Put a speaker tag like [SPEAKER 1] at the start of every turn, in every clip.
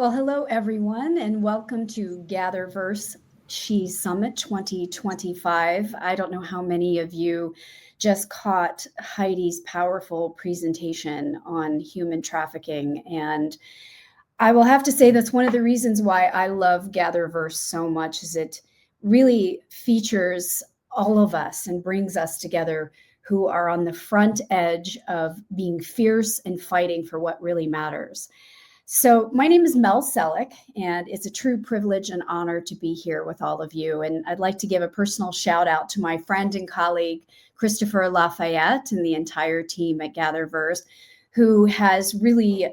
[SPEAKER 1] Well, hello, everyone, and welcome to GatherVerse S.H.E Summit 2025. I don't know how many of you just caught Heidi's powerful presentation on human trafficking. And I will have to say that's one of the reasons why I love GatherVerse so much is it really features all of us and brings us together who are on the front edge of being fierce and fighting for what really matters. So my name is Mel Selleck, and it's a true privilege and honor to be here with all of you. And I'd like to give a personal shout out to my friend and colleague, Christopher Lafayette, and the entire team at GatherVerse, who has really,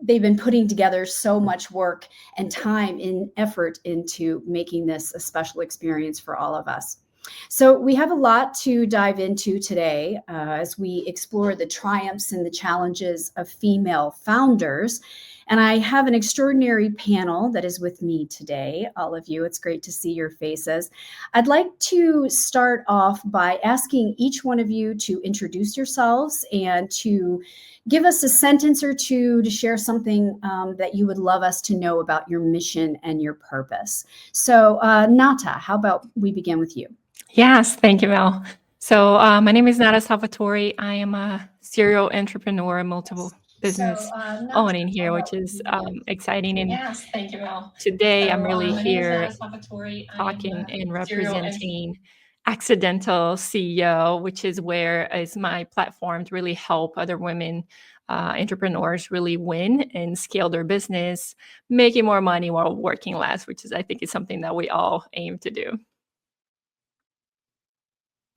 [SPEAKER 1] they've been putting together so much work and time and effort into making this a special experience for all of us. So we have a lot to dive into today as we explore the triumphs and the challenges of female founders. And I have an extraordinary panel that is with me today, all of you. It's great to see your faces. I'd like to start off by asking each one of you to introduce yourselves and to give us a sentence or two to share something that you would love us to know about your mission and your purpose. So Nata, how about we begin with you?
[SPEAKER 2] Yes, thank you, Mel. So my name is Nata Salvatore. I am a serial entrepreneur, multiple business owning here, which is exciting. And
[SPEAKER 1] Yes, thank you, Mel.
[SPEAKER 2] today I'm really here talking and representing Accidental CEO, which is where is my platform to really help other women entrepreneurs really win and scale their business, making more money while working less, which is I think is something that we all aim to do.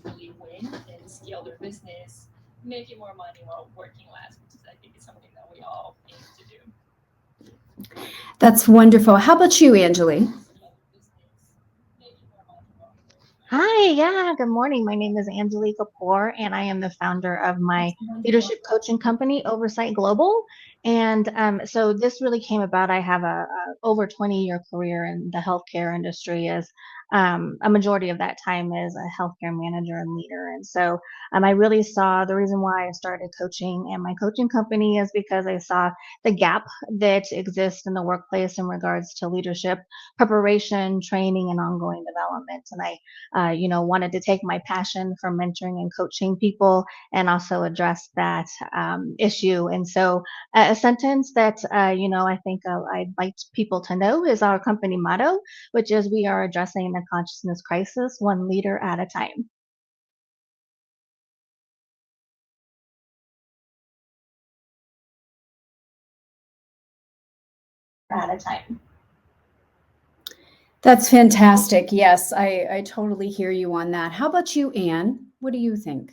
[SPEAKER 2] Really win and scale their business, making more money while working less, which is I think is something that we all aim to do.
[SPEAKER 1] That's wonderful. How about you, Anjali?
[SPEAKER 3] Hi, yeah, good morning. My name is Anjali Kapoor, and I am the founder of my leadership coaching company, Oversight Global. And so this really came about. I have a over 20-year career in the healthcare industry as a majority of that time as a healthcare manager and leader. And so I really saw the reason why I started coaching and my coaching company is because I saw the gap that exists in the workplace in regards to leadership preparation, training, and ongoing development. And I wanted to take my passion for mentoring and coaching people and also address that issue. And so a sentence that, I think I'd like people to know is our company motto, which is we are addressing the consciousness crisis one leader at a time. At a time.
[SPEAKER 1] That's fantastic. Yes, I totally hear you on that. How about you, Anne? What do you think?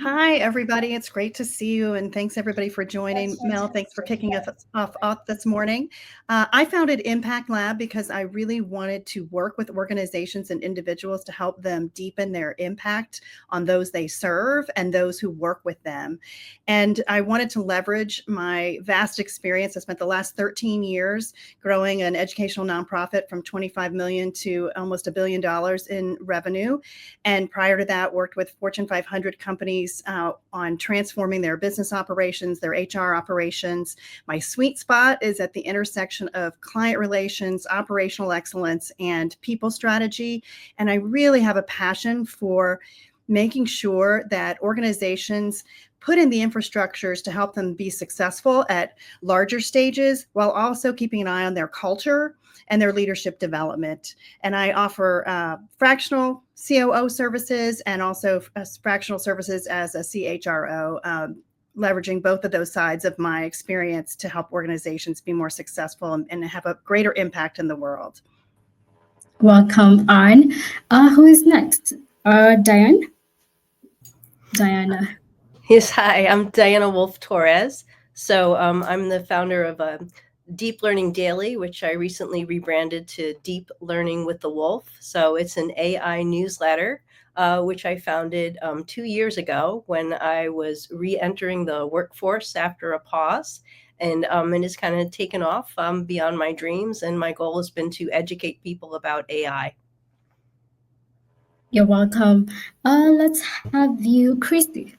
[SPEAKER 4] Hi, everybody. It's great to see you, and thanks everybody for joining. Mel, thanks for kicking us off this morning. I founded Impact Lab because I really wanted to work with organizations and individuals to help them deepen their impact on those they serve and those who work with them. And I wanted to leverage my vast experience. I spent the last 13 years growing an educational nonprofit from 25 million to almost $1 billion in revenue. And prior to that, worked with Fortune 500 companies on transforming their business operations, their HR operations. My sweet spot is at the intersection of client relations, operational excellence, and people strategy. And I really have a passion for making sure that organizations put in the infrastructures to help them be successful at larger stages while also keeping an eye on their culture and their leadership development. And I offer fractional COO services and also fractional services as a CHRO, leveraging both of those sides of my experience to help organizations be more successful and have a greater impact in the world.
[SPEAKER 5] Welcome, Anne. Who is next? Diana? Diana.
[SPEAKER 6] Yes, hi, I'm Diana Wolf Torres. So I'm the founder of Deep Learning Daily, which I recently rebranded to Deep Learning with the Wolf. So it's an AI newsletter, which I founded 2 years ago when I was re-entering the workforce after a pause. And it's kind of taken off beyond my dreams. And my goal has been to educate people about AI.
[SPEAKER 5] You're welcome. Let's have you, Christy.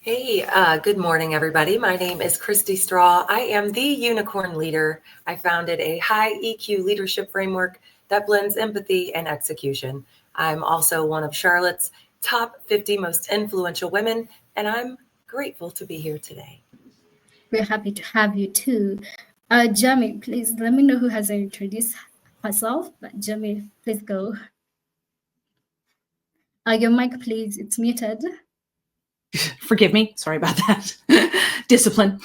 [SPEAKER 7] Hey, good morning, everybody. My name is Christy Straw. I am the Unicorn Leader. I founded a high EQ leadership framework that blends empathy and execution. I'm also one of Charlotte's top 50 most influential women, and I'm grateful to be here today.
[SPEAKER 5] We're happy to have you too. Jamie, please let me know who hasn't introduced herself. But Jamie, please go. Your mic, please. It's muted.
[SPEAKER 8] Forgive me. Sorry about that. Discipline.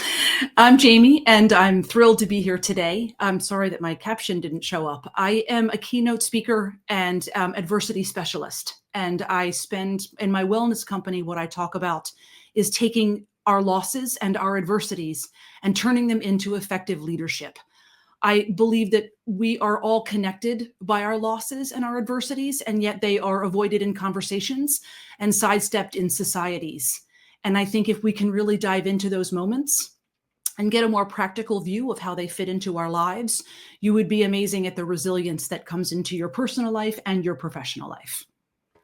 [SPEAKER 8] I'm Jamie, and I'm thrilled to be here today. I'm sorry that my caption didn't show up. I am a keynote speaker and adversity specialist. And I spend in my wellness company, what I talk about is taking our losses and our adversities and turning them into effective leadership. I believe that we are all connected by our losses and our adversities, and yet they are avoided in conversations and sidestepped in societies. And I think if we can really dive into those moments and get a more practical view of how they fit into our lives, you would be amazing at the resilience that comes into your personal life and your professional life.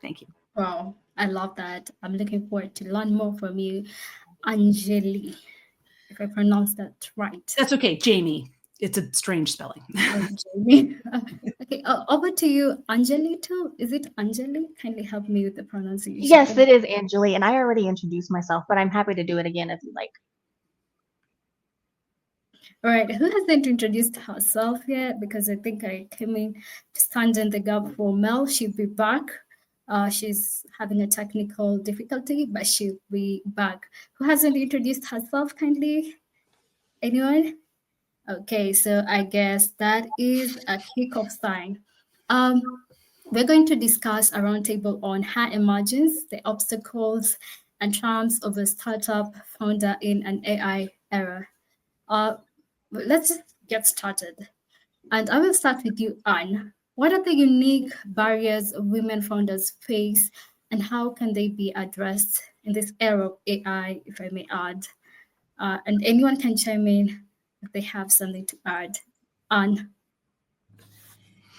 [SPEAKER 8] Thank you.
[SPEAKER 5] Wow, I love that. I'm looking forward to learn more from you, Anjali, if I pronounced that right.
[SPEAKER 8] That's okay, Jamie. It's a strange spelling.
[SPEAKER 5] Oh, Jamie. Okay, over to you, Anjali too. Is it Anjali? Kindly help me with the pronunciation.
[SPEAKER 3] Yes, it is Anjali, and I already introduced myself, but I'm happy to do it again if you like.
[SPEAKER 5] All right, who hasn't introduced herself yet? Because I think I came in to stand in the gap for Mel. She'll be back. She's having a technical difficulty, but she'll be back. Who hasn't introduced herself, kindly? Anyone? Okay, so I guess that is a kickoff sign. We're going to discuss a roundtable on high emergence, the obstacles and charms of a startup founder in an AI era. Let's just get started. And I will start with you, Anne. What are the unique barriers women founders face, and how can they be addressed in this era of AI, if I may add? And anyone can chime in if they have something to add. Anne.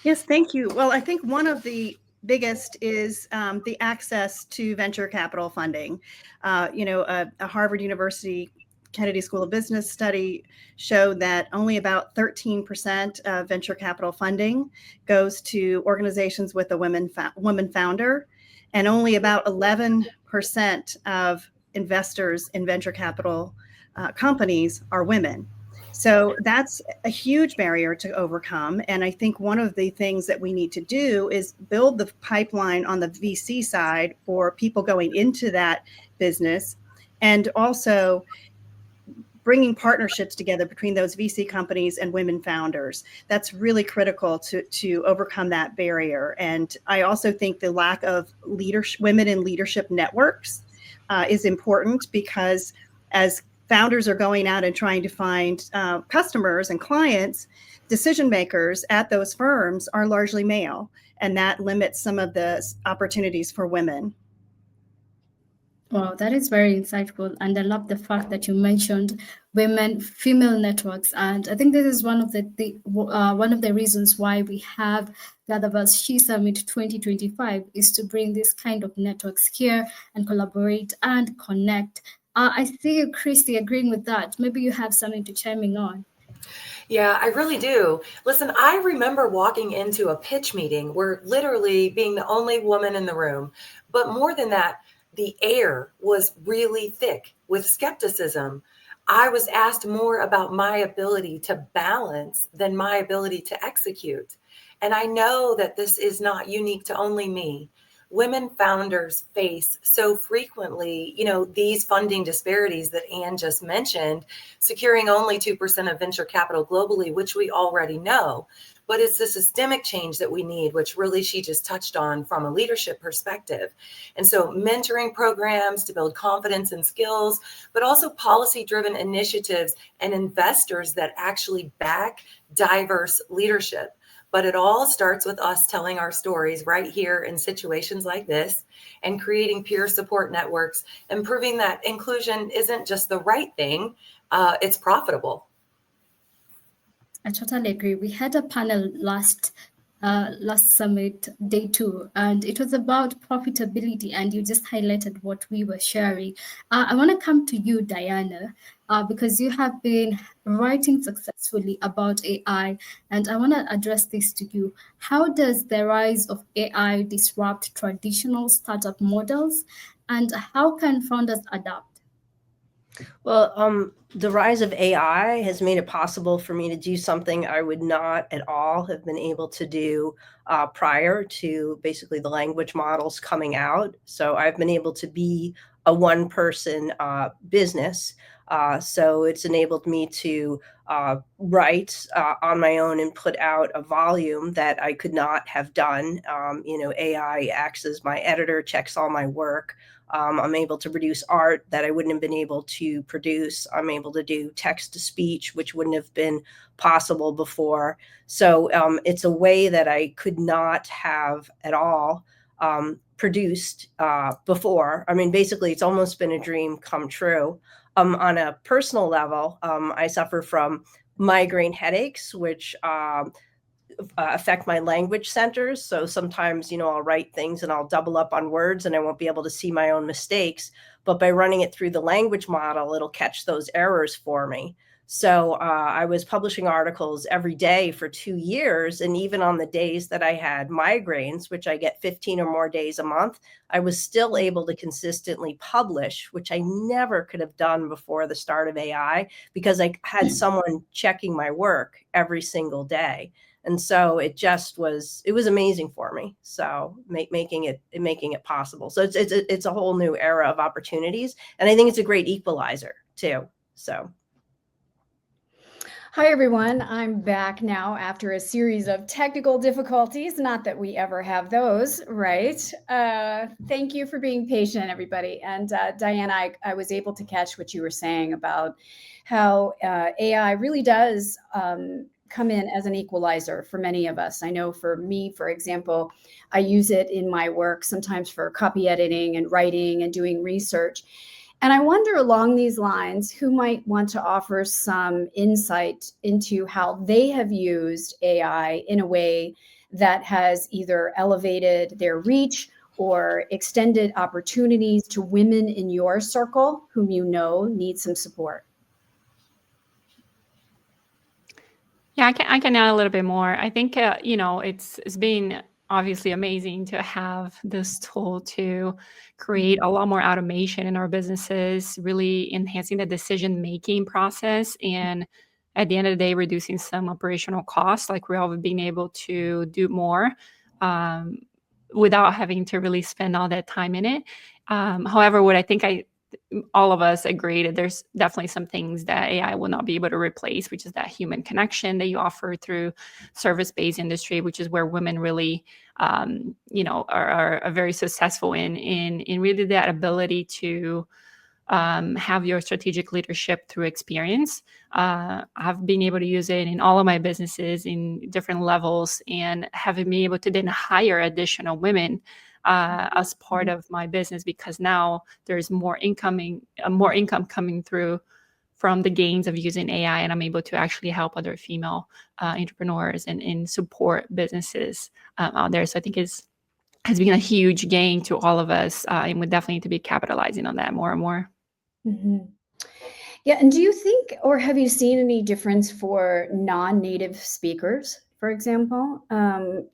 [SPEAKER 4] Yes, thank you. Well, I think one of the biggest is the access to venture capital funding. A Harvard University Kennedy School of Business study showed that only about 13% of venture capital funding goes to organizations with a woman founder, and only about 11% of investors in venture capital companies are women. So that's a huge barrier to overcome. And I think one of the things that we need to do is build the pipeline on the VC side for people going into that business, and also bringing partnerships together between those VC companies and women founders. That's really critical to overcome that barrier. And I also think the lack of women in leadership networks is important, because as founders are going out and trying to find customers and clients, decision makers at those firms are largely male, and that limits some of the opportunities for women.
[SPEAKER 5] Wow, that is very insightful. And I love the fact that you mentioned female networks. And I think this is one of the reasons why we have GatherVerse S.H.E Summit 2025, is to bring this kind of networks here and collaborate and connect. I see you, Christy, agreeing with that. Maybe you have something to chime in on.
[SPEAKER 7] Yeah, I really do. Listen, I remember walking into a pitch meeting where literally being the only woman in the room, but more than that, the air was really thick with skepticism. I was asked more about my ability to balance than my ability to execute. And I know that this is not unique to only me. Women founders face so frequently, these funding disparities that Anne just mentioned, securing only 2% of venture capital globally, which we already know. But it's the systemic change that we need, which really she just touched on from a leadership perspective. And so mentoring programs to build confidence and skills, but also policy-driven initiatives and investors that actually back diverse leadership. But it all starts with us telling our stories right here in situations like this, and creating peer support networks and proving that inclusion isn't just the right thing, it's profitable.
[SPEAKER 5] I totally agree. We had a panel last last summit, day 2, and it was about profitability, and you just highlighted what we were sharing. I want to come to you, Diana, because you have been writing successfully about AI, and I want to address this to you. How does the rise of AI disrupt traditional startup models, and how can founders adapt?
[SPEAKER 6] Well, the rise of AI has made it possible for me to do something I would not at all have been able to do prior to basically the language models coming out. So I've been able to be a one-person business. So it's enabled me to write on my own and put out a volume that I could not have done. AI acts as my editor, checks all my work. I'm able to produce art that I wouldn't have been able to produce. I'm able to do text to speech, which wouldn't have been possible before. So it's a way that I could not have at all produced before. I mean, basically, it's almost been a dream come true. On a personal level, I suffer from migraine headaches, which affect my language centers. So sometimes, I'll write things and I'll double up on words and I won't be able to see my own mistakes. But by running it through the language model, it'll catch those errors for me. So I was publishing articles every day for 2 years. And even on the days that I had migraines, which I get 15 or more days a month, I was still able to consistently publish, which I never could have done before the start of AI, because I had someone checking my work every single day. And so it was amazing for me. So making it possible. So it's a whole new era of opportunities. And I think it's a great equalizer too. So.
[SPEAKER 1] Hi, everyone. I'm back now after a series of technical difficulties. Not that we ever have those, right? Thank you for being patient, everybody. And Diana, I was able to catch what you were saying about how AI really does come in as an equalizer for many of us. I know for me, for example, I use it in my work sometimes for copy editing and writing and doing research. And I wonder along these lines, who might want to offer some insight into how they have used AI in a way that has either elevated their reach or extended opportunities to women in your circle whom you know need some support.
[SPEAKER 2] Yeah, I can add a little bit more. I think it's been obviously amazing to have this tool to create a lot more automation in our businesses, really enhancing the decision-making process, and at the end of the day, reducing some operational costs. Like we're all being able to do more without having to really spend all that time in it. However, what I think all of us agree that there's definitely some things that AI will not be able to replace, which is that human connection that you offer through service-based industry, which is where women really, are very successful in really that ability to have your strategic leadership through experience. I've been able to use it in all of my businesses in different levels, and having been able to then hire additional women as part of my business, because now there's more income coming through from the gains of using AI, and I'm able to actually help other female entrepreneurs and support businesses out there. So I think has been a huge gain to all of us, and we definitely need to be capitalizing on that more and more.
[SPEAKER 1] Mm-hmm. Yeah, and do you think, or have you seen any difference for non-native speakers, for example,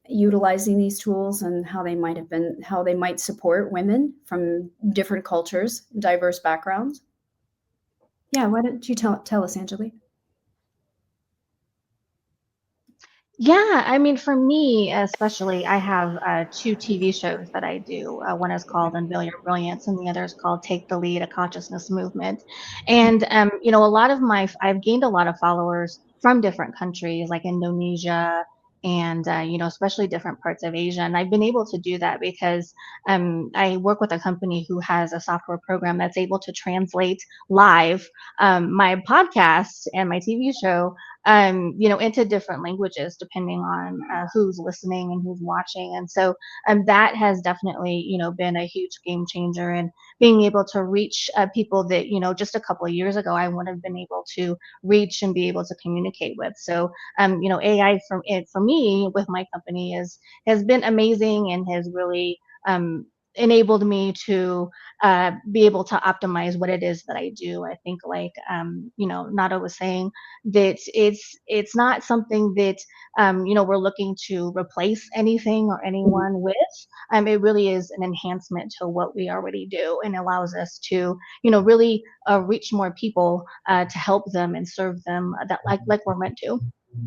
[SPEAKER 1] utilizing these tools and how they might support women from different cultures, diverse backgrounds? Yeah, why don't you tell us, Angelique?
[SPEAKER 3] Yeah, I mean, for me especially, I have 2 TV shows that I do. One is called Unveil Your Brilliance, and the other is called Take the Lead: A Consciousness Movement. And I've gained a lot of followers from different countries like Indonesia and especially different parts of Asia. And I've been able to do that because I work with a company who has a software program that's able to translate live my podcast and my TV show into different languages, depending on who's listening and who's watching. And so that has definitely, been a huge game changer in being able to reach people that, just a couple of years ago, I wouldn't have been able to reach and be able to communicate with. So, AI for me with my company has been amazing and has really enabled me to be able to optimize what it is that I do. I think, like Nada was saying, that it's not something that we're looking to replace anything or anyone with. It really is an enhancement to what we already do, and allows us to really reach more people to help them and serve them that like we're meant to.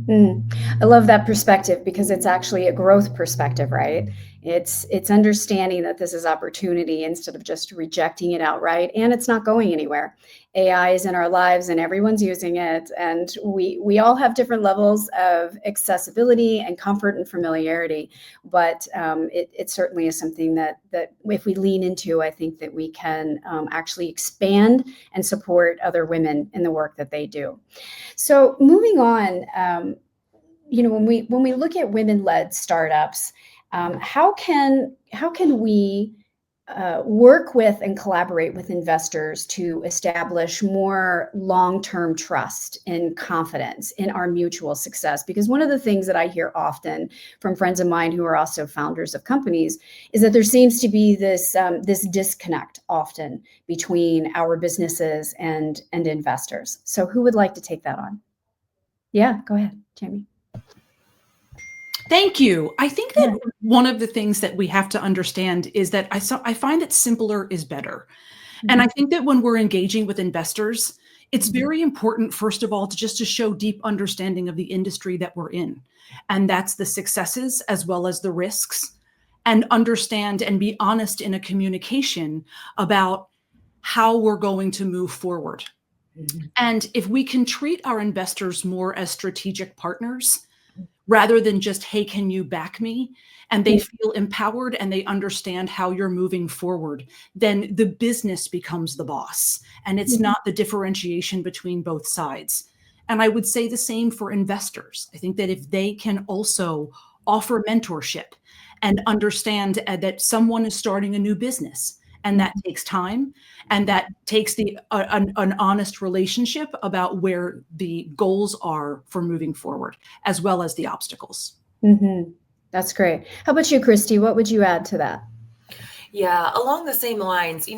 [SPEAKER 1] I love that perspective, because it's actually a growth perspective, right? It's understanding that this is opportunity instead of just rejecting it outright, and it's not going anywhere. AI is in our lives and everyone's using it, and we all have different levels of accessibility and comfort and familiarity, but it certainly is something that if we lean into, I think that we can actually expand and support other women in the work that they do. So moving on, when we look at women-led startups, how can we work with and collaborate with investors to establish more long-term trust and confidence in our mutual success? Because one of the things that I hear often from friends of mine who are also founders of companies is that there seems to be this disconnect often between our businesses and investors. So who would like to take that on? Yeah, go ahead, Jamie.
[SPEAKER 8] Thank you. I think that one of the things that we have to understand is that I find that simpler is better. And I think that when we're engaging with investors, it's very important, first of all, to show deep understanding of the industry that we're in. And that's the successes as well as the risks, and understand and be honest in a communication about how we're going to move forward. And if we can treat our investors more as strategic partners, rather than just, hey, can you back me? And they feel empowered and they understand how you're moving forward, then the business becomes the boss. And it's not the differentiation between both sides. And I would say the same for investors. I think that if they can also offer mentorship and understand that someone is starting a new business, and that takes time, and that takes an honest relationship about where the goals are for moving forward, as well as the obstacles.
[SPEAKER 1] That's great. How about you, Christy? What would you add to that?
[SPEAKER 7] Yeah, along the same lines,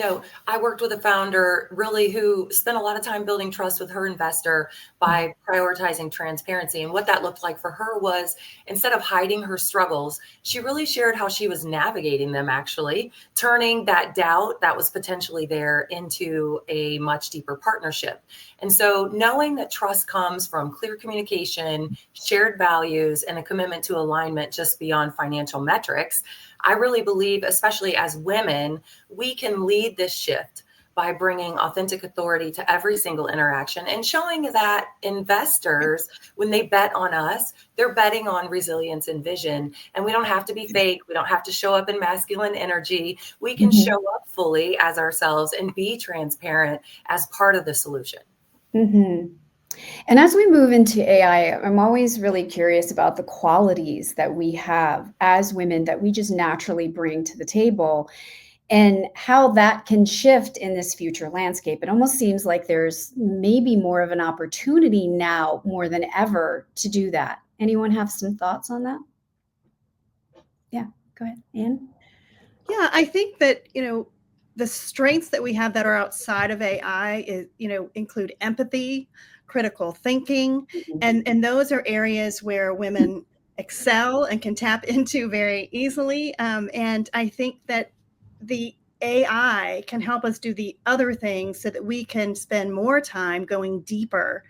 [SPEAKER 7] I worked with a founder really who spent a lot of time building trust with her investor by prioritizing transparency. And what that looked like for her was, instead of hiding her struggles, she really shared how she was navigating them, actually turning that doubt that was potentially there into a much deeper partnership. And so knowing that trust comes from clear communication, shared values, and a commitment to alignment just beyond financial metrics, I really believe, especially as women, we can lead this shift by bringing authentic authority to every single interaction and showing that investors, when they bet on us, they're betting on resilience and vision. And we don't have to be fake. We don't have to show up in masculine energy. We can show up fully as ourselves and be transparent as part of the solution.
[SPEAKER 1] And as we move into AI, I'm always really curious about the qualities that we have as women that we just naturally bring to the table, and how that can shift in this future landscape. It almost seems like there's maybe more of an opportunity now more than ever to do that. Anyone have some thoughts on that? Yeah, go ahead, Anne.
[SPEAKER 4] Yeah, I think that, the strengths that we have that are outside of AI is, include empathy, critical thinking, and those are areas where women excel and can tap into very easily. And I think that the AI can help us do the other things so that we can spend more time going deeper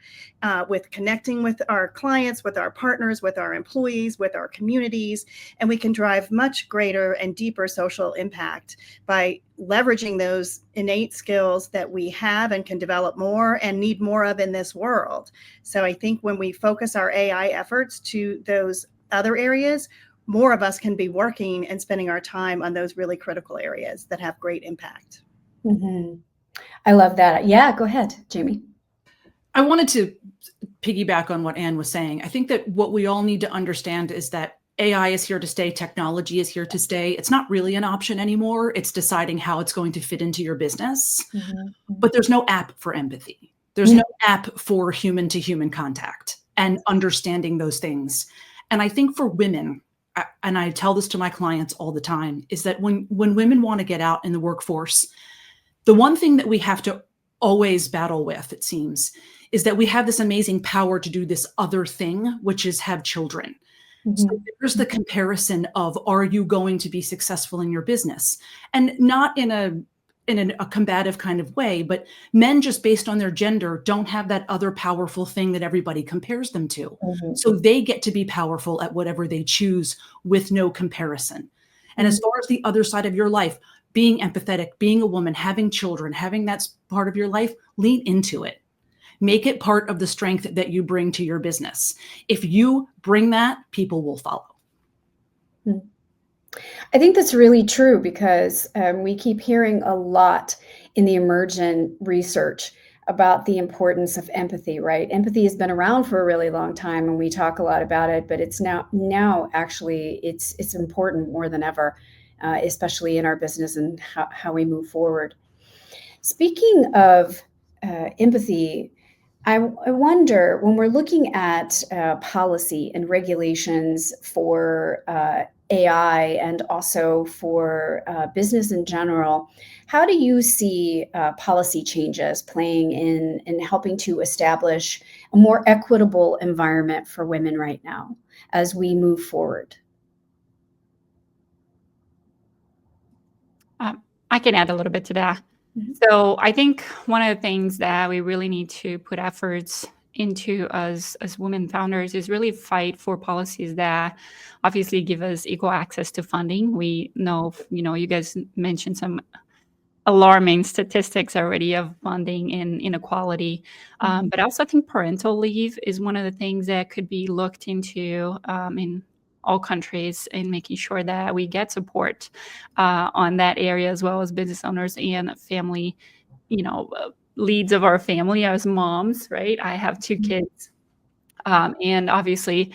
[SPEAKER 4] with connecting with our clients, with our partners, with our employees, with our communities, and we can drive much greater and deeper social impact by leveraging those innate skills that we have and can develop more and need more of in this world. So I think when we focus our AI efforts to those other areas, more of us can be working and spending our time on those really critical areas that have great impact.
[SPEAKER 1] I love that. Yeah, go ahead, Jamie.
[SPEAKER 8] I wanted to piggyback on what Anne was saying. I think that what we all need to understand is that AI is here to stay. Technology is here to stay. It's not really an option anymore. It's deciding how it's going to fit into your business. But there's no app for empathy. There's no app for human to human contact and understanding those things. And I think for women, and I tell this to my clients all the time, is that when women want to get out in the workforce, the one thing that we have to always battle with, it seems, is that we have this amazing power to do this other thing, which is have children. So there's the comparison of, are you going to be successful in your business? And not in a combative kind of way, but men, just based on their gender, don't have that other powerful thing that everybody compares them to. So they get to be powerful at whatever they choose with no comparison. And as far as the other side of your life, being empathetic, being a woman, having children, having that part of your life, lean into it. Make it part of the strength that you bring to your business. If you bring that, people will follow.
[SPEAKER 1] I think that's really true because we keep hearing a lot in the emergent research about the importance of empathy, right? Empathy has been around for a really long time and we talk a lot about it, but it's now actually it's important more than ever, especially in our business and how we move forward. Speaking of empathy, I wonder, when we're looking at policy and regulations for AI and also for business in general, how do you see policy changes playing in helping to establish a more equitable environment for women right now as we move forward?
[SPEAKER 2] I can add a little bit to that. So I think one of the things that we really need to put efforts into as women founders is really fight for policies that obviously give us equal access to funding. We know, you guys mentioned some alarming statistics already of funding and inequality. But I also think parental leave is one of the things that could be looked into in all countries in making sure that we get support on that area, as well as business owners and family, leads of our family as moms, right? I have 2 kids. And obviously,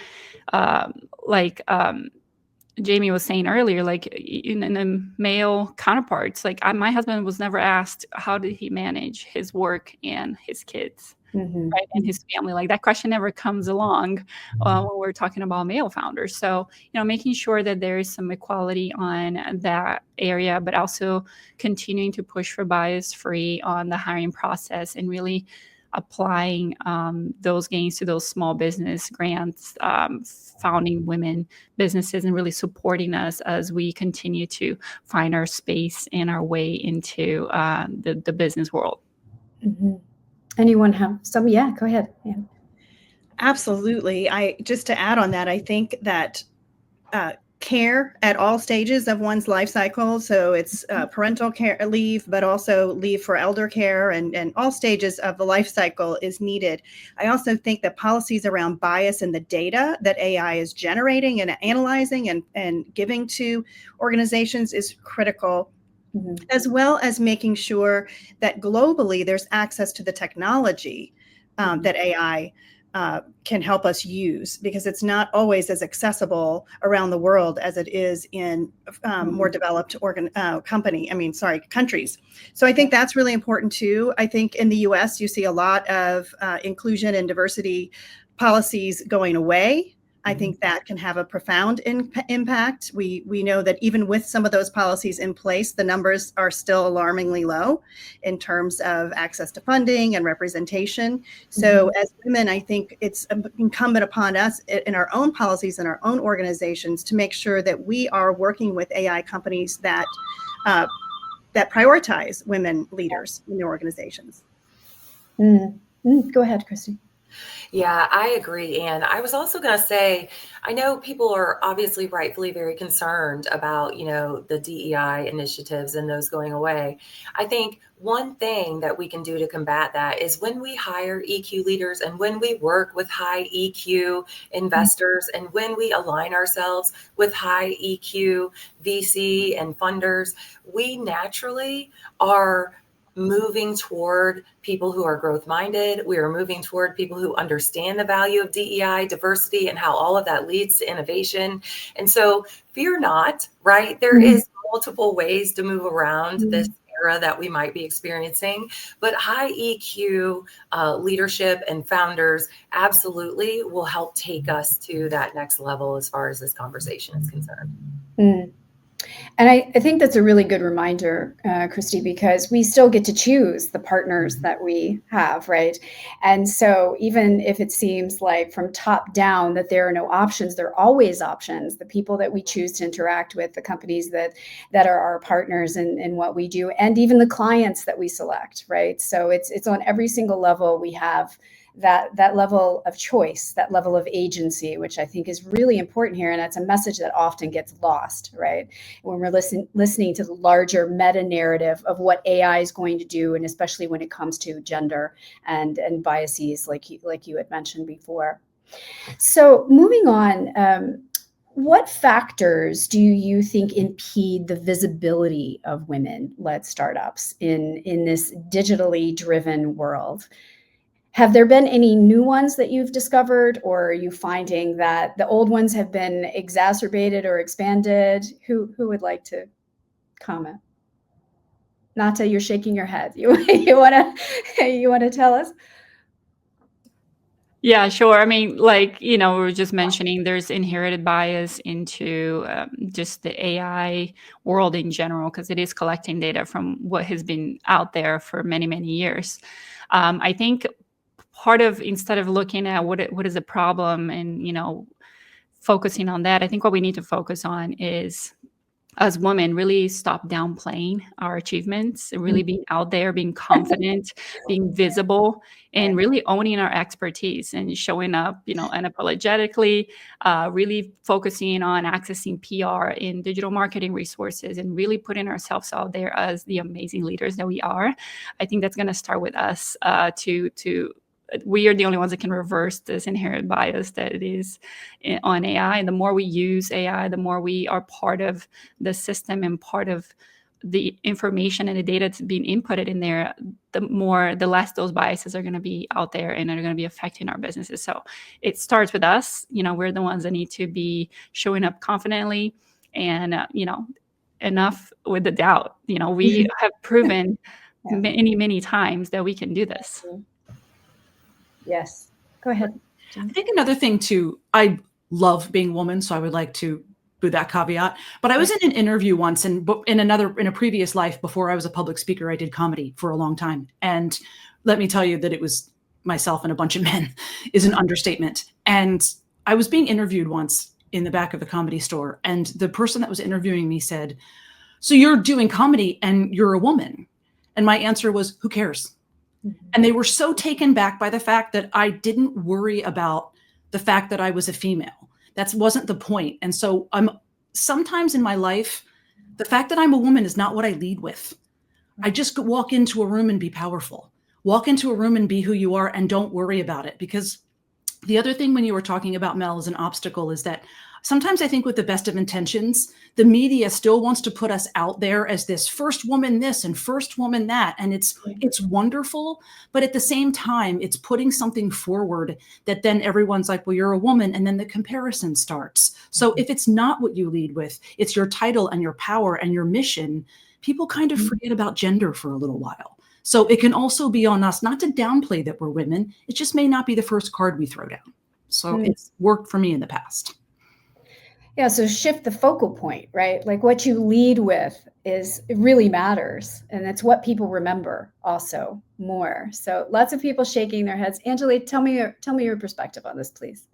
[SPEAKER 2] Jamie was saying earlier, like in the male counterparts, like my husband was never asked, how did he manage his work and his kids? Right, and his family. Like that question never comes along when we're talking about male founders. So, making sure that there is some equality on that area, but also continuing to push for bias-free on the hiring process and really applying those gains to those small business grants, founding women businesses, and really supporting us as we continue to find our space and our way into the business world.
[SPEAKER 1] Anyone have some? Yeah, go ahead. Yeah.
[SPEAKER 4] Absolutely. Just to add on that, I think that care at all stages of one's life cycle. So it's parental care leave, but also leave for elder care, and all stages of the life cycle is needed. I also think that policies around bias in the data that AI is generating and analyzing and giving to organizations is critical. As well as making sure that globally there's access to the technology that AI can help us use, because it's not always as accessible around the world as it is in more developed countries. So I think that's really important too. I think in the US, you see a lot of inclusion and diversity policies going away. I think that can have a profound impact. We know that even with some of those policies in place, the numbers are still alarmingly low in terms of access to funding and representation. So as women, I think it's incumbent upon us in our own policies and our own organizations to make sure that we are working with AI companies that prioritize women leaders in their organizations.
[SPEAKER 1] Go ahead, Christy.
[SPEAKER 7] Yeah, I agree. And I was also going to say, I know people are obviously rightfully very concerned about, the DEI initiatives and those going away. I think one thing that we can do to combat that is when we hire EQ leaders and when we work with high EQ investors and when we align ourselves with high EQ VC and funders, we naturally are moving toward people who are growth minded. We are moving toward people who understand the value of DEI, diversity, and how all of that leads to innovation. And so fear not, right? There is multiple ways to move around this era that we might be experiencing, but high EQ leadership and founders absolutely will help take us to that next level as far as this conversation is concerned.
[SPEAKER 1] And I think that's a really good reminder, Christy, because we still get to choose the partners that we have, right? And so even if it seems like from top down that there are no options, there are always options. The people that we choose to interact with, the companies that are our partners in what we do, and even the clients that we select, right? So it's on every single level we have that level of choice, that level of agency, which I think is really important here. And that's a message that often gets lost, right? When we're listening to the larger meta narrative of what AI is going to do, and especially when it comes to gender and biases, like you had mentioned before. So moving on, what factors do you think impede the visibility of women-led startups in this digitally driven world? Have there been any new ones that you've discovered, or are you finding that the old ones have been exacerbated or expanded? Who would like to comment? Nata, you're shaking your head. You wanna tell us?
[SPEAKER 2] Yeah, sure. I mean, like, we were just mentioning, there's inherited bias into just the AI world in general, because it is collecting data from what has been out there for many, many years. I think part of, instead of looking at what is the problem and, focusing on that, I think what we need to focus on is, as women, really stop downplaying our achievements, really being out there, being confident, being visible, and really owning our expertise and showing up, unapologetically, really focusing on accessing PR in digital marketing resources and really putting ourselves out there as the amazing leaders that we are. I think that's going to start with us we are the only ones that can reverse this inherent bias that it is on AI. And the more we use AI, the more we are part of the system and part of the information and the data that's being inputted in there, the less those biases are going to be out there and are going to be affecting our businesses. So it starts with us. We're the ones that need to be showing up confidently and, enough with the doubt. We have proven many, many times that we can do this.
[SPEAKER 1] Yes. Go ahead.
[SPEAKER 8] I think another thing too, I love being a woman, so I would like to do that caveat. But I was in an interview once, and in a previous life before I was a public speaker, I did comedy for a long time. And let me tell you that it was myself and a bunch of men is an understatement. And I was being interviewed once in the back of the Comedy Store, and the person that was interviewing me said, "So you're doing comedy and you're a woman?" And my answer was, "Who cares?" And they were so taken back by the fact that I didn't worry about the fact that I was a female. That wasn't the point. And so sometimes in my life, the fact that I'm a woman is not what I lead with. I just walk into a room and be powerful. Walk into a room and be who you are and don't worry about it. Because the other thing when you were talking about Mel as an obstacle is that sometimes I think with the best of intentions, the media still wants to put us out there as this first woman this and first woman that. And it's wonderful. But at the same time, it's putting something forward that then everyone's like, well, you're a woman. And then the comparison starts. So if it's not what you lead with, it's your title and your power and your mission, people kind of forget about gender for a little while. So it can also be on us not to downplay that we're women. It just may not be the first card we throw down. So it's worked for me in the past.
[SPEAKER 1] Yeah, so shift the focal point, right? Like what you lead with it really matters. And it's what people remember also more. So lots of people shaking their heads. Angela, tell me your perspective on this, please.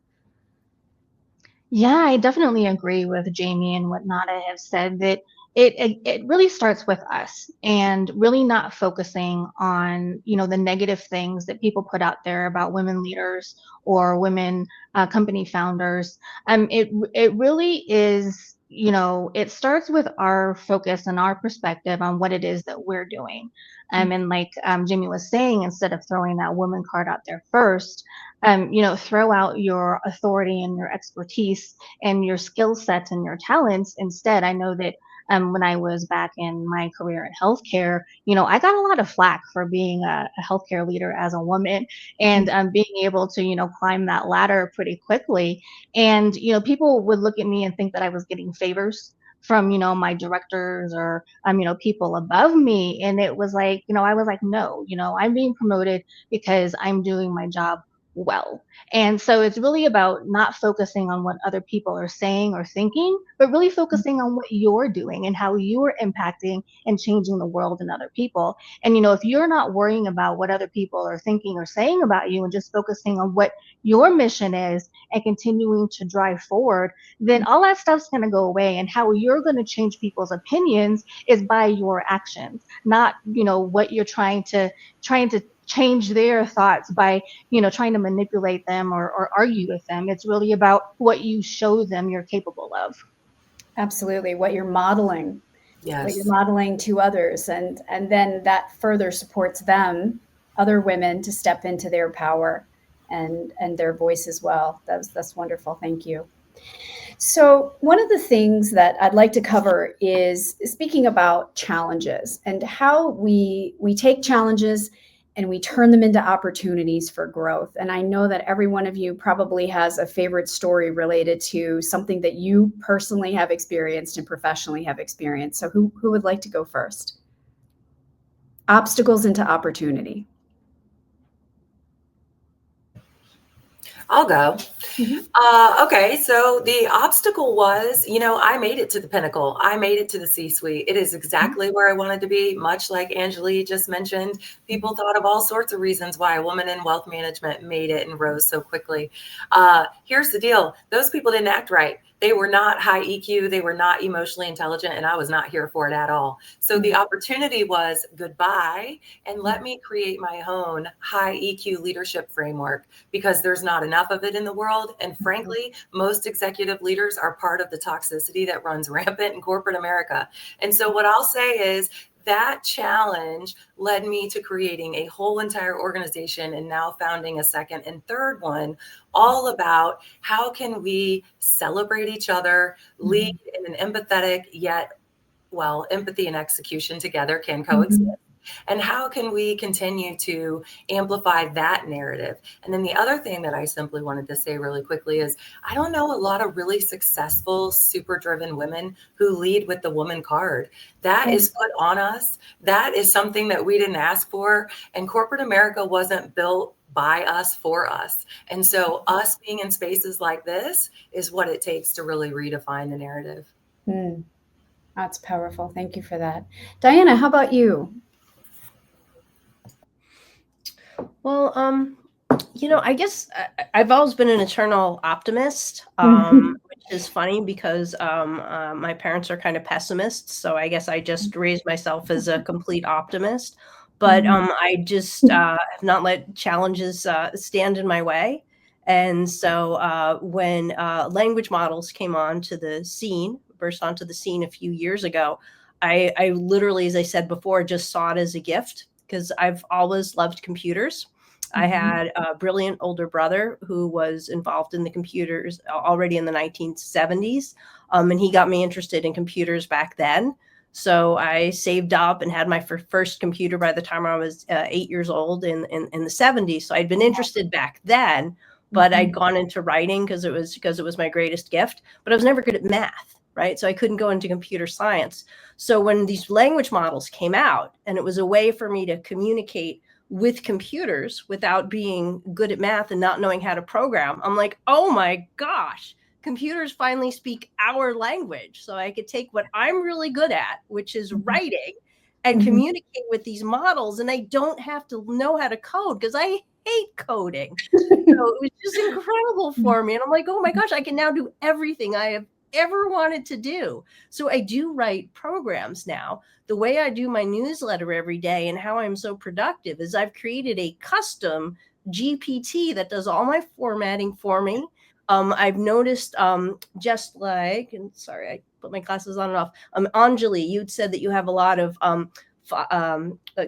[SPEAKER 3] Yeah, I definitely agree with Jamie and what Nada has said, that it really starts with us and really not focusing on, the negative things that people put out there about women leaders or women company founders. It really is, it starts with our focus and our perspective on what it is that we're doing. And like Jamie was saying, instead of throwing that woman card out there first, throw out your authority and your expertise and your skill sets and your talents instead. I know that when I was back in my career in healthcare, I got a lot of flack for being a healthcare leader as a woman and being able to, climb that ladder pretty quickly. And, people would look at me and think that I was getting favors from, my directors or, people above me. And it was like, I was like, no, I'm being promoted because I'm doing my job well. And so it's really about not focusing on what other people are saying or thinking, but really focusing on what you're doing and how you're impacting and changing the world and other people. And, if you're not worrying about what other people are thinking or saying about you and just focusing on what your mission is and continuing to drive forward, then all that stuff's going to go away. And how you're going to change people's opinions is by your actions, not, what you're trying to change their thoughts by, trying to manipulate them or argue with them. It's really about what you show them you're capable of.
[SPEAKER 1] Absolutely. What you're modeling.
[SPEAKER 7] Yes.
[SPEAKER 1] What you're modeling to others. And then that further supports them, other women, to step into their power and their voice as well. That's wonderful. Thank you. So one of the things that I'd like to cover is speaking about challenges and how we take challenges and we turn them into opportunities for growth. And I know that every one of you probably has a favorite story related to something that you personally have experienced and professionally have experienced. So who would like to go first? Obstacles into opportunity.
[SPEAKER 7] I'll go. Okay, so the obstacle was, I made it to the pinnacle. I made it to the C-suite. It is exactly where I wanted to be, much like Anjali just mentioned. People thought of all sorts of reasons why a woman in wealth management made it and rose so quickly. Here's the deal. Those people didn't act right. They were not high EQ. They were not emotionally intelligent, and I was not here for it at all. So the opportunity was goodbye, and let me create my own high EQ leadership framework, because there's not enough of it in the world. And frankly, most executive leaders are part of the toxicity that runs rampant in corporate America. And so what I'll say is, that challenge led me to creating a whole entire organization and now founding a second and third one, all about how can we celebrate each other, lead in an empathetic, yet, well, empathy and execution together can coexist. And how can we continue to amplify that narrative? And then the other thing that I simply wanted to say really quickly is, I don't know a lot of really successful, super driven women who lead with the woman card. That is put on us. That is something that we didn't ask for. And corporate America wasn't built by us for us. And so us being in spaces like this is what it takes to really redefine the narrative.
[SPEAKER 1] That's powerful. Thank you for that. Diana, how about you?
[SPEAKER 6] Well, I guess I've always been an eternal optimist, which is funny because my parents are kind of pessimists. So I guess I just raised myself as a complete optimist. But I just have not let challenges stand in my way. And so when language models came onto the scene, burst onto the scene a few years ago, I literally, as I said before, just saw it as a gift, because I've always loved computers. I had a brilliant older brother who was involved in the computers already in the 1970s, and he got me interested in computers back then. So I saved up and had my first computer by the time I was 8 years old in the 70s. So I'd been interested back then, but I'd gone into writing because it was my greatest gift. But I was never good at math, right? So I couldn't go into computer science. So when these language models came out, and it was a way for me to communicate with computers without being good at math and not knowing how to program, I'm like, oh my gosh, computers finally speak our language. So I could take what I'm really good at, which is writing, and communicate with these models. And I don't have to know how to code, because I hate coding. So it was just incredible for me. And I'm like, oh my gosh, I can now do everything I have ever wanted to do. So I do write programs now. The way I do my newsletter every day and how I'm so productive is I've created a custom GPT that does all my formatting for me. I've noticed just like, and sorry, I put my glasses on and off. Anjali, you'd said that you have a lot of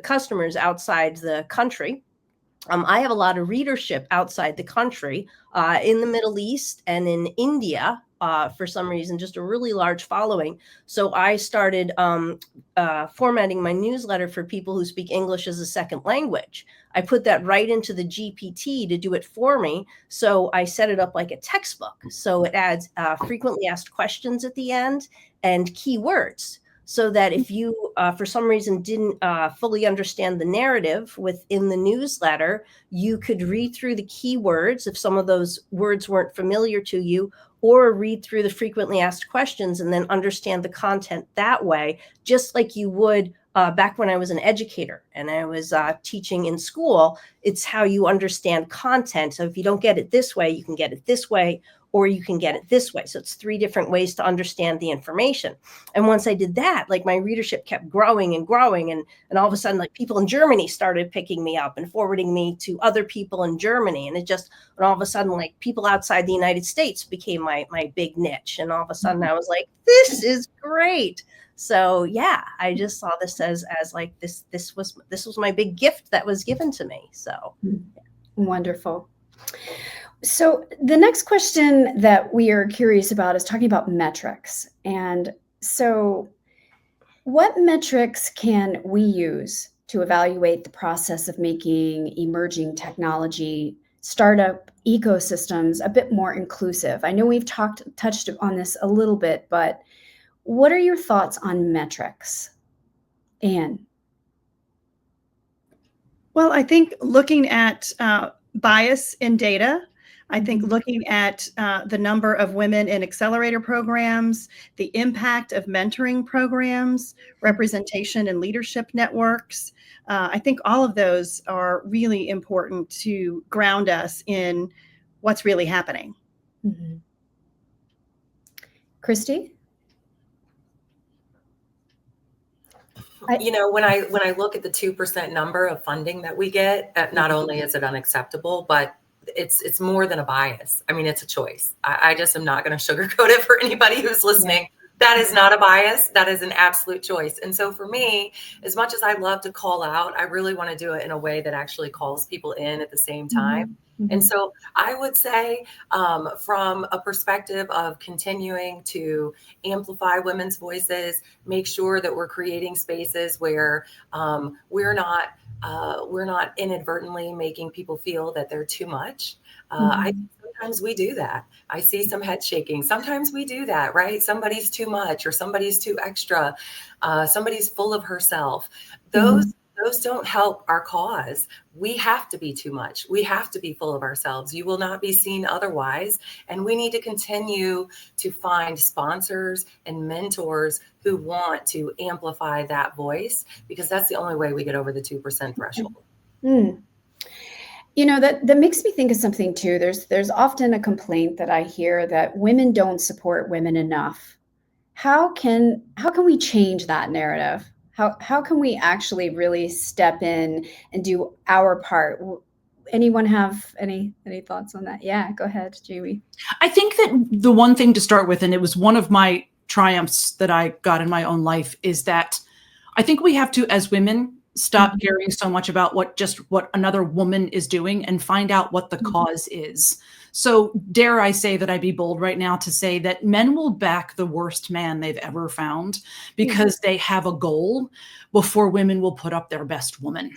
[SPEAKER 6] customers outside the country. I have a lot of readership outside the country, in the Middle East and in India. for some reason, just a really large following. So I started formatting my newsletter for people who speak English as a second language. I put that right into the GPT to do it for me. So I set it up like a textbook. So it adds frequently asked questions at the end and keywords, so that if you, for some reason, didn't fully understand the narrative within the newsletter, you could read through the keywords if some of those words weren't familiar to you, or read through the frequently asked questions and then understand the content that way, just like you would back when I was an educator and I was teaching in school. It's how you understand content. So if you don't get it this way, you can get it this way, or you can get it this way. So it's 3 different ways to understand the information. And once I did that, like my readership kept growing and growing. And all of a sudden, like people in Germany started picking me up and forwarding me to other people in Germany. And all of a sudden, like people outside the United States became my big niche. And all of a sudden I was like, this is great. So yeah, I just saw this as like this was my big gift that was given to me. So
[SPEAKER 1] wonderful. So the next question that we are curious about is talking about metrics. And so what metrics can we use to evaluate the process of making emerging technology startup ecosystems a bit more inclusive? I know we've touched on this a little bit, but what are your thoughts on metrics? Anne?
[SPEAKER 4] Well, I think looking at bias in data, I think looking at the number of women in accelerator programs, the impact of mentoring programs, representation in leadership networks, I think all of those are really important to ground us in what's really happening.
[SPEAKER 1] Mm-hmm. Christy?
[SPEAKER 7] You know, when I look at the 2% number of funding that we get, not only is it unacceptable, but it's more than a bias. I mean, it's a choice. I just am not going to sugarcoat it for anybody who's listening. That is not a bias. That is an absolute choice. And so for me, as much as I love to call out, I really want to do it in a way that actually calls people in at the same time. Mm-hmm. And so I would say from a perspective of continuing to amplify women's voices, make sure that we're creating spaces where we're not inadvertently making people feel that they're too much. Sometimes we do that. I see some head shaking. Sometimes we do that, right? Somebody's too much or somebody's too extra. Somebody's full of herself. Those don't help our cause. We have to be too much. We have to be full of ourselves. You will not be seen otherwise. And we need to continue to find sponsors and mentors who want to amplify that voice, because that's the only way we get over the 2% threshold.
[SPEAKER 1] Mm. You know, that makes me think of something too. There's often a complaint that I hear that women don't support women enough. How can we change that narrative? How can we actually really step in and do our part? Anyone have any thoughts on that? Yeah, go ahead, Jamie.
[SPEAKER 8] I think that the one thing to start with, and it was one of my triumphs that I got in my own life, is that I think we have to, as women, stop caring so much about what another woman is doing and find out what the cause is. So dare I say that I be bold right now to say that men will back the worst man they've ever found because they have a goal before women will put up their best woman.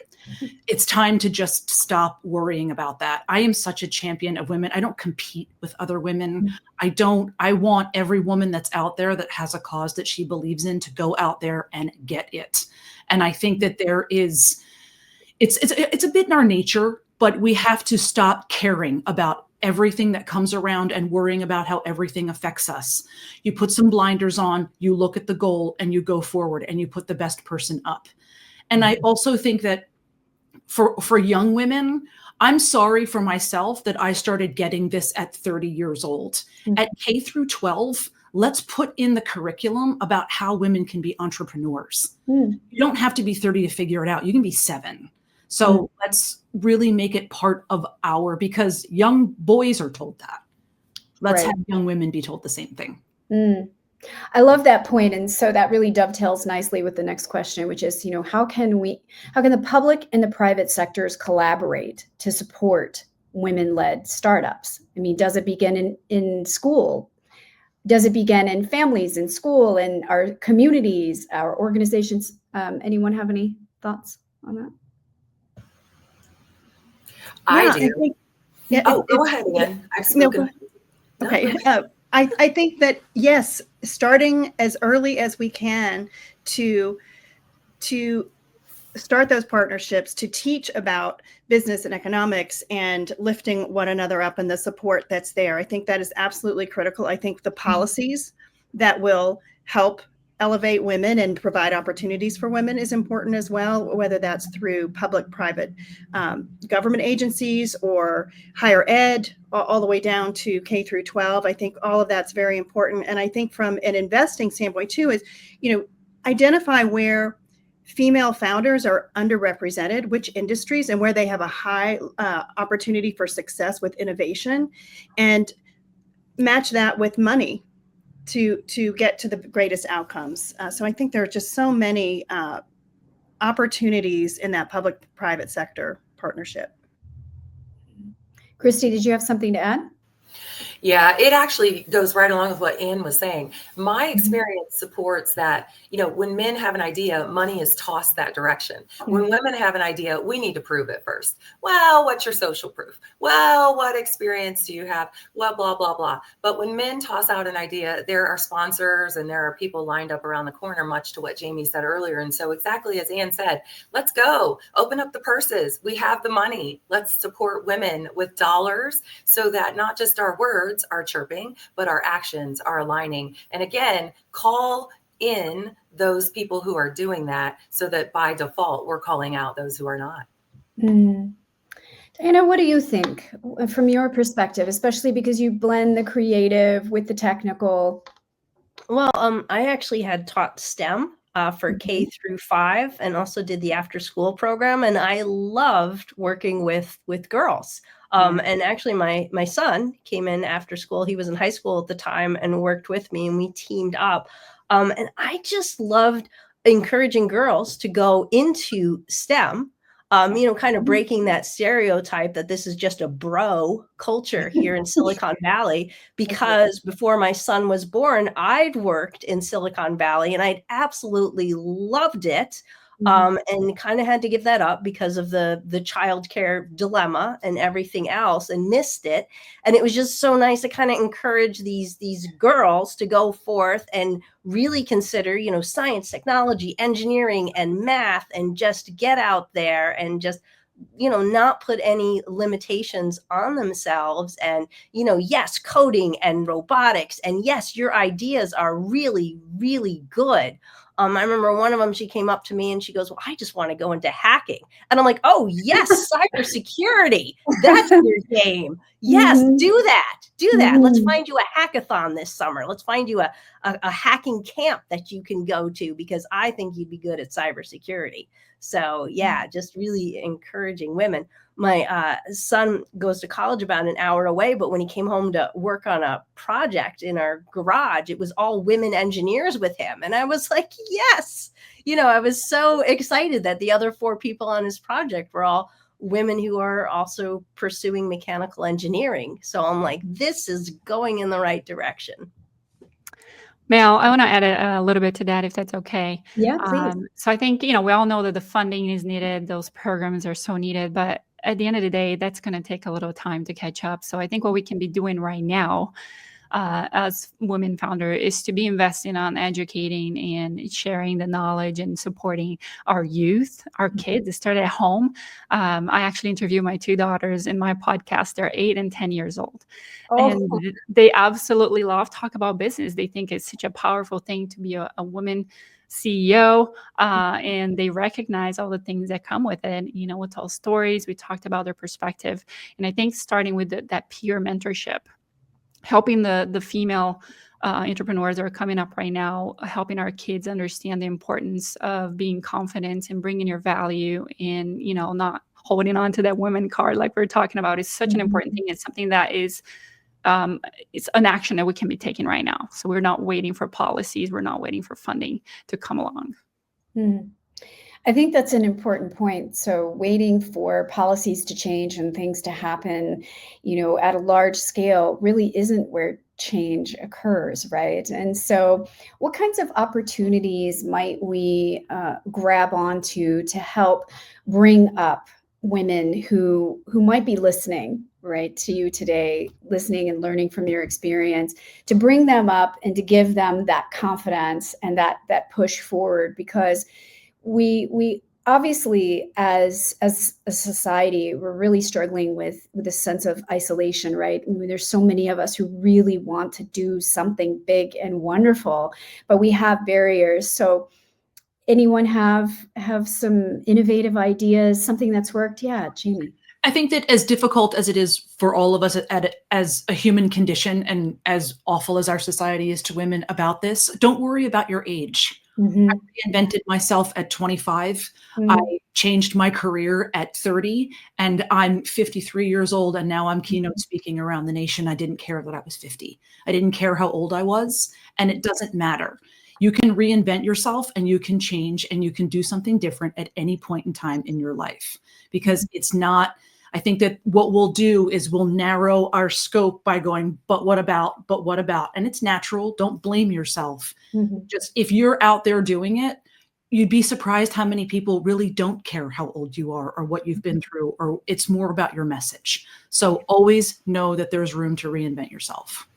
[SPEAKER 8] It's time to just stop worrying about that. I am such a champion of women. I don't compete with other women. I want every woman that's out there that has a cause that she believes in to go out there and get it. And I think that it's a bit in our nature, but we have to stop caring about everything that comes around and worrying about how everything affects us. You put some blinders on, you look at the goal, and you go forward and you put the best person up. And I also think that for young women, I'm sorry for myself that I started getting this at 30 years old. At K through 12, let's put in the curriculum about how women can be entrepreneurs. You don't have to be 30 to figure it out. You can be 7. So let's really make it part of because young boys are told that. Let's have young women be told the same thing.
[SPEAKER 1] I love that point. And so that really dovetails nicely with the next question, which is, how can the public and the private sectors collaborate to support women-led startups? I mean, does it begin in school? does it begin in families, in school, in our communities, our organizations? Anyone have any thoughts on that?
[SPEAKER 7] I
[SPEAKER 4] Yeah,
[SPEAKER 7] do.
[SPEAKER 4] think, yeah,
[SPEAKER 7] go ahead, Ann. I've
[SPEAKER 4] No,
[SPEAKER 7] spoken. No,
[SPEAKER 4] okay.
[SPEAKER 7] go ahead.
[SPEAKER 4] I think that, yes, starting as early as we can to start those partnerships, to teach about business and economics and lifting one another up and the support that's there. I think that is absolutely critical. I think the policies that will help elevate women and provide opportunities for women is important as well, whether that's through public-private government agencies or higher ed, all the way down to K through 12. I think all of that's very important. And I think from an investing standpoint too is, identify where female founders are underrepresented, which industries, and where they have a high opportunity for success with innovation, and match that with money to get to the greatest outcomes. So I think there are just so many opportunities in that public-private sector partnership.
[SPEAKER 1] Christy, did you have something to add?
[SPEAKER 7] Yeah, it actually goes right along with what Ann was saying. My experience supports that, when men have an idea, money is tossed that direction. When women have an idea, we need to prove it first. Well, what's your social proof? Well, what experience do you have? Well, blah, blah, blah. But when men toss out an idea, there are sponsors and there are people lined up around the corner, much to what Jamie said earlier. And so exactly as Ann said, let's go, open up the purses. We have the money. Let's support women with dollars so that not just our words are chirping, but our actions are aligning. And again, call in those people who are doing that so that by default, we're calling out those who are not.
[SPEAKER 1] Diana, what do you think from your perspective, especially because you blend the creative with the technical?
[SPEAKER 6] Well, I actually had taught STEM for K through 5 and also did the after school program. And I loved working with girls. And actually my son came in after school. He was in high school at the time and worked with me, and we teamed up. And I just loved encouraging girls to go into STEM, kind of breaking that stereotype that this is just a bro culture here in Silicon Valley, because before my son was born, I'd worked in Silicon Valley and I'd absolutely loved it. And kind of had to give that up because of the childcare dilemma and everything else, and missed it. And it was just so nice to kind of encourage these girls to go forth and really consider, science, technology, engineering, and math, and just get out there and just, not put any limitations on themselves. And, yes, coding and robotics. And yes, your ideas are really, really good. I remember one of them, she came up to me and she goes, well, I just want to go into hacking. And I'm like, oh, yes, cybersecurity. That's your game. Yes, do that. Do that. Let's find you a hackathon this summer. Let's find you a hacking camp that you can go to, because I think you'd be good at cybersecurity. So, yeah, just really encouraging women. My son goes to college about an hour away, but when he came home to work on a project in our garage, it was all women engineers with him. And I was like, yes, I was so excited that the other 4 people on his project were all women who are also pursuing mechanical engineering. So I'm like, this is going in the right direction.
[SPEAKER 2] Mel, I want to add a little bit to that, if that's okay.
[SPEAKER 1] Yeah, please.
[SPEAKER 2] So I think, we all know that the funding is needed. Those programs are so needed. But at the end of the day, that's going to take a little time to catch up. So I think what we can be doing right now as women founder is to be investing on educating and sharing the knowledge and supporting our youth, our kids. They start at home. I actually interview my 2 daughters in my podcast. They're 8 and 10 years old. And they absolutely love talk about business. They think it's such a powerful thing to be a woman CEO, and they recognize all the things that come with it. We tell stories, we talked about their perspective. And I think starting with that peer mentorship, helping the female entrepreneurs that are coming up right now, helping our kids understand the importance of being confident and bringing your value, and, not holding on to that women card like we're talking about is such an important thing. It's something that is it's an action that we can be taking right now. So we're not waiting for policies. We're not waiting for funding to come along.
[SPEAKER 1] I think that's an important point. So waiting for policies to change and things to happen, at a large scale really isn't where change occurs, right? And so what kinds of opportunities might we grab onto to help bring up women who might be listening, right, to you today, listening and learning from your experience, to bring them up and to give them that confidence and that push forward? Because we obviously, as a society, we're really struggling with a sense of isolation, right? I mean, there's so many of us who really want to do something big and wonderful, but we have barriers. So anyone have some innovative ideas, something that's worked? Yeah, Jamie.
[SPEAKER 8] I think that as difficult as it is for all of us as a human condition, and as awful as our society is to women about this, don't worry about your age.
[SPEAKER 1] Mm-hmm.
[SPEAKER 8] I reinvented myself at 25.
[SPEAKER 1] Mm-hmm.
[SPEAKER 8] I changed my career at 30, and I'm 53 years old, and now I'm keynote speaking around the nation. I didn't care that I was 50. I didn't care how old I was, and it doesn't matter. You can reinvent yourself, and you can change, and you can do something different at any point in time in your life, because it's not, I think that what we'll do is we'll narrow our scope by going, but what about? And it's natural. Don't blame yourself.
[SPEAKER 1] Mm-hmm.
[SPEAKER 8] Just if you're out there doing it, you'd be surprised how many people really don't care how old you are or what you've been through, or it's more about your message. So always know that there's room to reinvent yourself.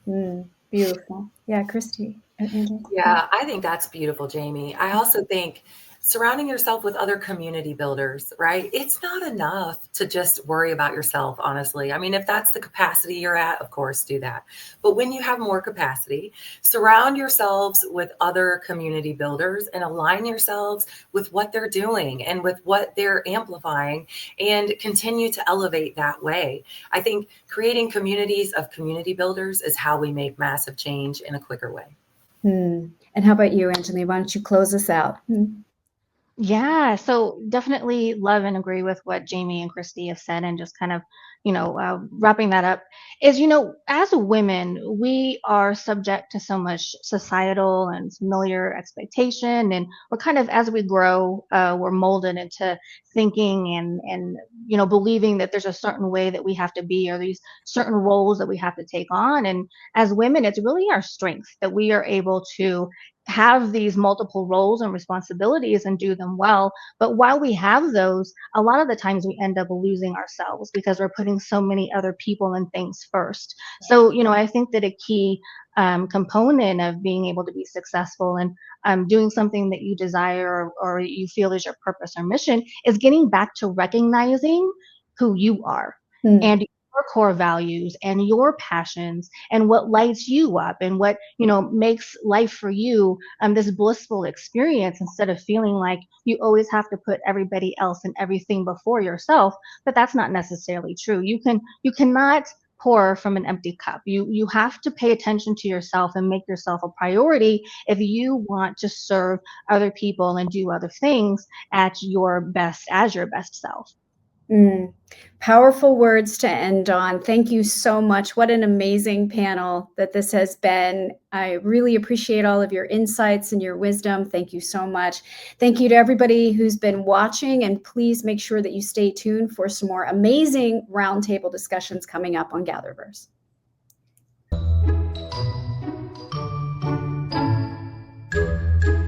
[SPEAKER 1] Beautiful. Yeah, Christy.
[SPEAKER 7] Yeah, I think that's beautiful, Jamie. I also think surrounding yourself with other community builders, right? It's not enough to just worry about yourself, honestly. I mean, if that's the capacity you're at, of course, do that. But when you have more capacity, surround yourselves with other community builders and align yourselves with what they're doing and with what they're amplifying, and continue to elevate that way. I think creating communities of community builders is how we make massive change in a quicker way.
[SPEAKER 1] And how about you, Anthony? Why don't you close us out?
[SPEAKER 3] Yeah, so definitely love and agree with what Jamie and Christy have said, and just kind of, wrapping that up is, as women, we are subject to so much societal and familiar expectation, and we're kind of, as we grow, we're molded into thinking and believing that there's a certain way that we have to be, or these certain roles that we have to take on. And as women, it's really our strength that we are able to have these multiple roles and responsibilities and do them well. But while we have those, a lot of the times we end up losing ourselves because we're putting so many other people and things first. So, I think that a key component of being able to be successful and doing something that you desire, or you feel is your purpose or mission, is getting back to recognizing who you are and your core values and your passions and what lights you up and what makes life for you this blissful experience, instead of feeling like you always have to put everybody else and everything before yourself. But that's not necessarily true. You cannot pour from an empty cup. You have to pay attention to yourself and make yourself a priority if you want to serve other people and do other things as your best self.
[SPEAKER 1] Powerful words to end on. Thank you so much. What an amazing panel that this has been. I really appreciate all of your insights and your wisdom. Thank you so much. Thank you to everybody who's been watching, and please make sure that you stay tuned for some more amazing roundtable discussions coming up on GatherVerse.